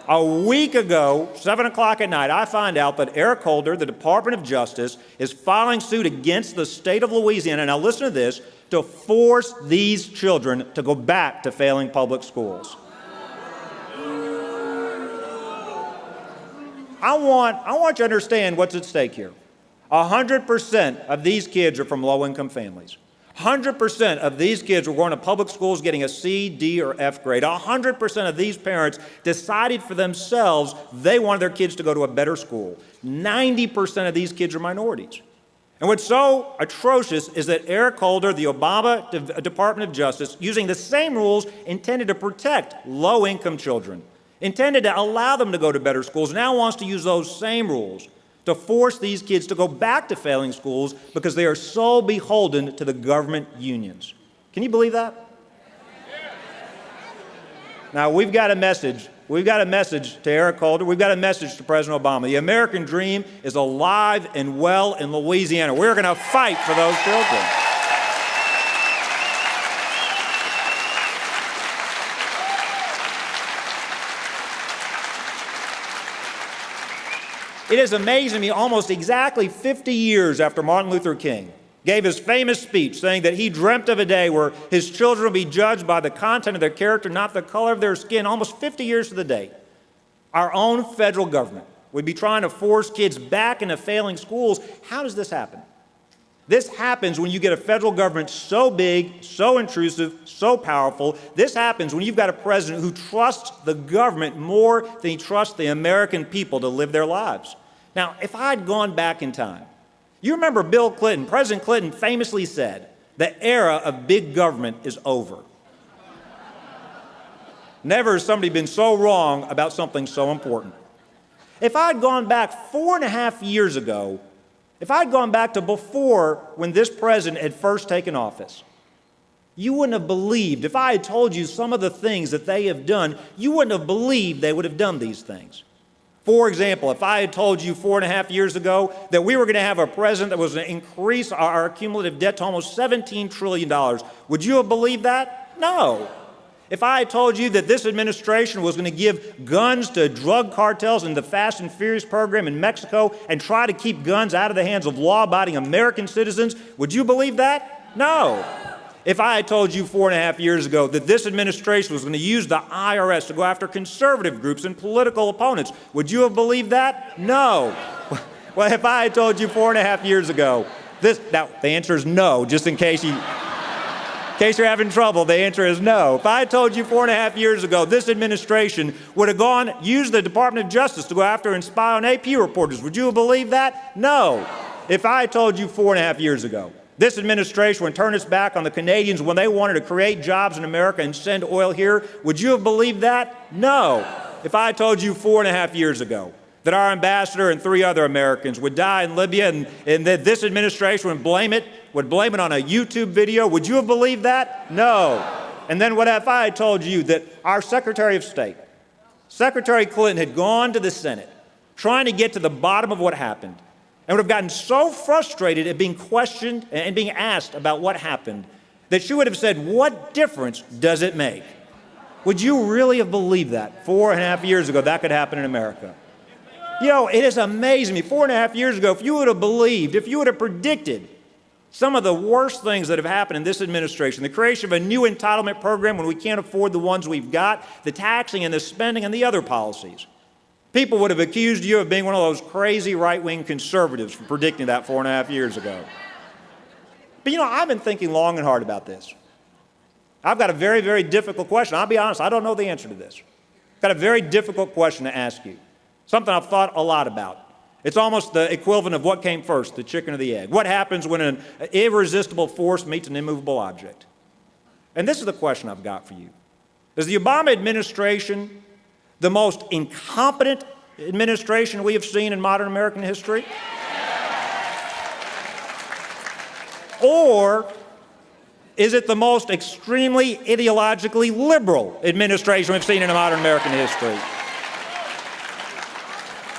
A week ago, 7 o'clock at night, I find out that Eric Holder, the Department of Justice, is filing suit against the state of Louisiana, now listen to this, to force these children to go back to failing public schools. I want you to understand what's at stake here. 100% of these kids are from low-income families. 100% of these kids were going to public schools getting a C, D, or F grade. 100% of these parents decided for themselves they wanted their kids to go to a better school. 90% of these kids are minorities. And what's so atrocious is that Eric Holder, the Obama Department of Justice, using the same rules intended to protect low-income children, intended to allow them to go to better schools, now wants to use those same rules to force these kids to go back to failing schools because they are so beholden to the government unions. Can you believe that? Now, we've got a message. We've got a message to Eric Holder. We've got a message to President Obama. The American dream is alive and well in Louisiana. We're going to fight for those children. It is amazing to me, almost exactly 50 years after Martin Luther King gave his famous speech saying that he dreamt of a day where his children would be judged by the content of their character, not the color of their skin, almost 50 years to the date, our own federal government would be trying to force kids back into failing schools. How does this happen? This happens when you get a federal government so big, so intrusive, so powerful. This happens when you've got a president who trusts the government more than he trusts the American people to live their lives. Now, if I'd gone back in time, you remember Bill Clinton, President Clinton famously said, the era of big government is over. Never has somebody been so wrong about something so important. If I'd gone back 4.5 years ago, if I'd gone back to before when this president had first taken office, you wouldn't have believed, if I had told you some of the things that they have done, you wouldn't have believed they would have done these things. For example, if I had told you 4.5 years ago that we were going to have a president that was going to increase our cumulative debt to almost $17 trillion, would you have believed that? No. If I had told you that this administration was going to give guns to drug cartels in the Fast and Furious program in Mexico and try to keep guns out of the hands of law-abiding American citizens, would you believe that? No. If I had told you 4.5 years ago that this administration was going to use the IRS to go after conservative groups and political opponents, would you have believed that? No. Well, if I had told you 4.5 years ago, now the answer is no, just in case you're having trouble, the answer is no. If I had told you 4.5 years ago this administration would have used the Department of Justice to go after and spy on AP reporters, would you have believed that? No. If I had told you 4.5 years ago this administration would turn its back on the Canadians when they wanted to create jobs in America and send oil here, would you have believed that? No. If I had told you 4.5 years ago that our ambassador and 3 other Americans would die in Libya and that this administration would blame it on a YouTube video, would you have believed that? No. And then what if I had told you that our Secretary of State, Secretary Clinton, had gone to the Senate trying to get to the bottom of what happened and would have gotten so frustrated at being questioned and being asked about what happened that she would have said, what difference does it make? Would you really have believed that 4.5 years ago that could happen in America? You know, it is amazing me. 4.5 years ago, if you would have believed, if you would have predicted some of the worst things that have happened in this administration, the creation of a new entitlement program when we can't afford the ones we've got, the taxing and the spending and the other policies, people would have accused you of being one of those crazy right-wing conservatives for predicting that 4.5 years ago. But you know, I've been thinking long and hard about this. I've got a very, very difficult question. I'll be honest, I don't know the answer to this. I've got a very difficult question to ask you. Something I've thought a lot about. It's almost the equivalent of what came first, the chicken or the egg. What happens when an irresistible force meets an immovable object? And this is the question I've got for you. Is the Obama administration the most incompetent administration we have seen in modern American history? Or is it the most extremely ideologically liberal administration we've seen in modern American history?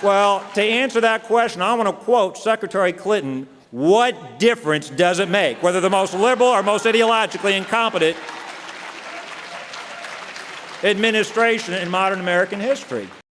Well, to answer that question, I want to quote Secretary Clinton, what difference does it make whether the most liberal or most ideologically incompetent administration in modern American history?